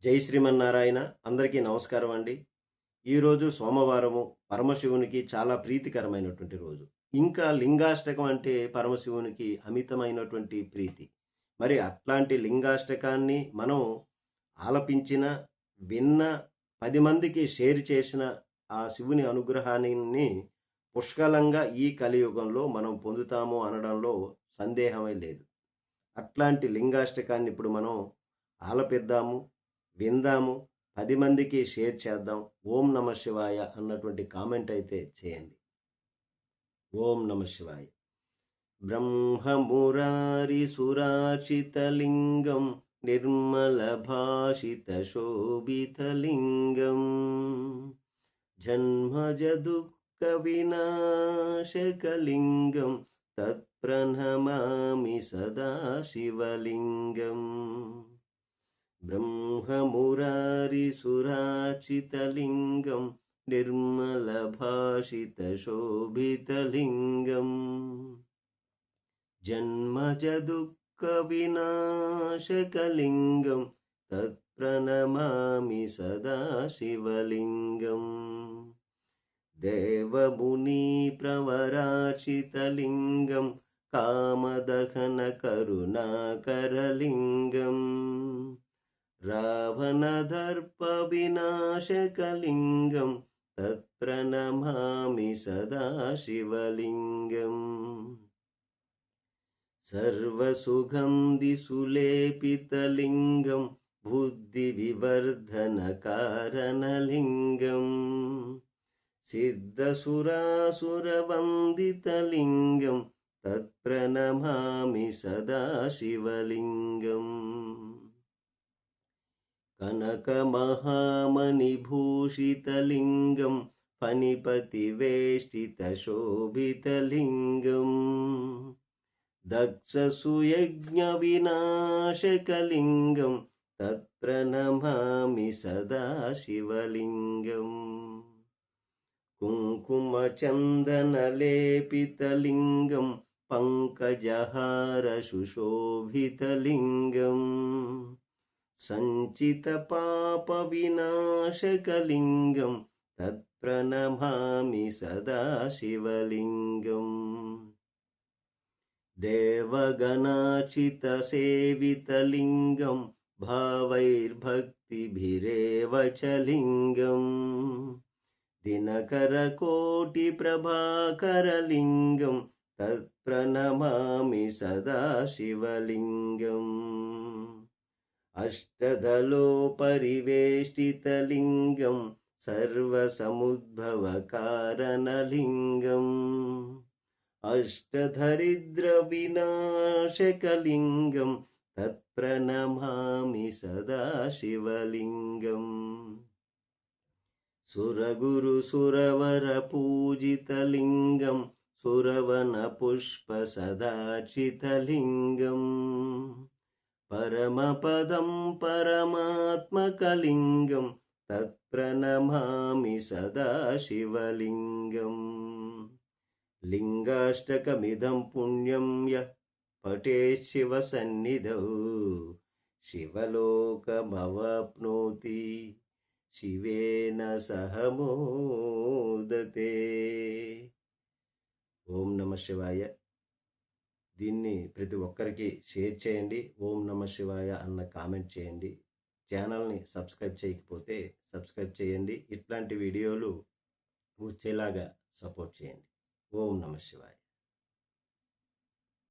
జై శ్రీమన్నారాయణ. అందరికీ నమస్కారం అండి. ఈరోజు సోమవారము, పరమశివునికి చాలా ప్రీతికరమైనటువంటి రోజు. ఇంకా లింగాష్టకం అంటే పరమశివునికి అమితమైనటువంటి ప్రీతి. మరి అట్లాంటి లింగాష్టకాన్ని మనం ఆలపించిన, విన్న, 10 మందికి షేర్ చేసిన ఆ శివుని అనుగ్రహాన్ని పుష్కలంగా ఈ కలియుగంలో మనం పొందుతాము అనడంలో సందేహమే లేదు. అట్లాంటి లింగాష్టకాన్ని ఇప్పుడు మనం ఆలపిద్దాము, విందాము, 10 మందికి షేర్ చేద్దాం. ఓం నమ శివాయ అన్నటువంటి కామెంట్ అయితే చేయండి. ఓం నమ శివాయ. బ్రహ్మమురారి సురాచితలింగం నిర్మల భాషిత శోభితలింగం జన్మజ దుఃఖ వినాశకలింగం తత్ప్రణమామి సదా శివలింగం. బ్రహ్మమురారి సురాచితలింగం నిర్మల భాషిత శోభితలింగం జన్మజ దుఃఖ వినాశకలింగం తత్ప్రణమామి సదా శివలింగం. దేవముని ప్రవరాచితలింగం కామదహన కరుణాకరలింగం రావణదర్ప వినాశకలింగం తత్ప్రణమామి సదా శివలింగం. సర్వసుగంధి సులేపితలింగం బుద్ధి వివర్ధన కారణలింగం సిద్ధసురాసురవందితలింగం తత్ప్రణమామి సదా శివలింగం. కనకమహామణిభూషితలింగం ఫణిపతివేష్టితశోభితలింగం దక్షసుయజ్ఞవినాశకలింగం తత్ప్రణమామి సదా శివలింగం. కుంకుమచందనలేపితలింగం పంకజహార సుశోభితలింగం సంచిత పాప వినాశకలింగం తత్ప్రణమామి సదా శివలింగం. దేవగణాచిత సేవితలింగం భావైర్భక్తిభిరేవ చ లింగం దినకరకోటి ప్రభాకరలింగం తత్ప్రణమామి సదా శివలింగం. అష్టదలోపరివేష్టితలింగం సర్వసముద్భవకారణలింగం అష్టధరిద్ర వినాశకలింగం తత్ప్రణమామి సదా శివలింగం. సురగురు సురవర పూజితలింగం సురవన పుష్ప సదాచితలింగం పరమపదం పరమాత్మకలింగం తత్ప్రణమామి సదా శివలింగం. లింగాష్టకమిదం పుణ్యం యః పఠేత్ శివ సన్నిధౌ శివలోకమవాప్నోతి శివేన సహ మోదతే. ఓం నమ శివాయ. దీన్ని ప్రతి ఒక్కరికి షేర్ చేయండి. ఓం నమ శివాయ అన్న కామెంట్ చేయండి. ఛానల్ని సబ్స్క్రైబ్ చేయకపోతే సబ్స్క్రైబ్ చేయండి. ఇట్లాంటి వీడియోలు వచ్చేలాగా సపోర్ట్ చేయండి. ఓం నమ శివాయ.